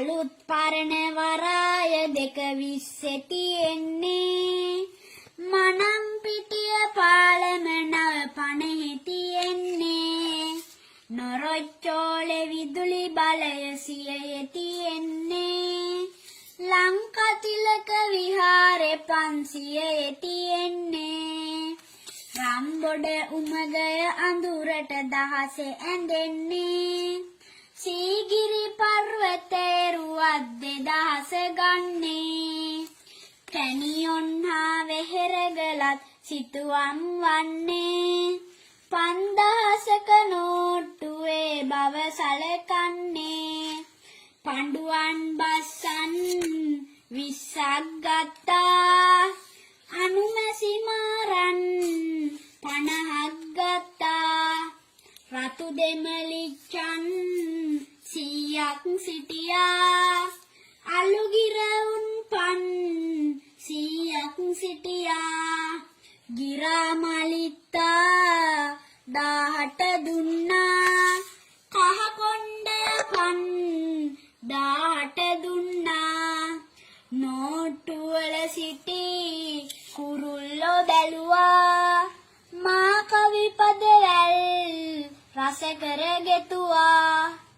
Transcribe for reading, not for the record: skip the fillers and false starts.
අලුත් පරණ වරාය දෙක විස්සේ තියෙන්නේ මනම් පිටිය පාලම නව පණෙහි තියෙන්නේ නොරොච්චෝලේ විදුලි බලය සියයේ තියෙන්නේ ලංකතිලක විහාරේ 500 තියෙන්නේ රම්බොඩ උමගය අඳුරට දහසේ ඇඳෙන්නේ සීගිරි පර්වතේ රුවත් 2000 ගන්නේ කැනියොන් හා වෙහෙරගලත් සිතුවම් වන්නේ 5000ක නෝට්ටුවේ බව සලකන්නේ පඬුවන් බස්සන් 20ක් ගත්තා අනුමැසි මාරන් 50ක් ගත්තා රතු දෙමලිච්චන් 100ක් සිටියා අලුගිරවුන් පන් 100ක් සිටියා ගිරා මලිත්තා 18 දුන්නා කහ කොණ්ඩය පන් 18 දුන්නා නෝට්ටු වල සිටි කුරුල්ලෝ බැලුවා මා කවි පදවැල් රස කර ගෙතුවා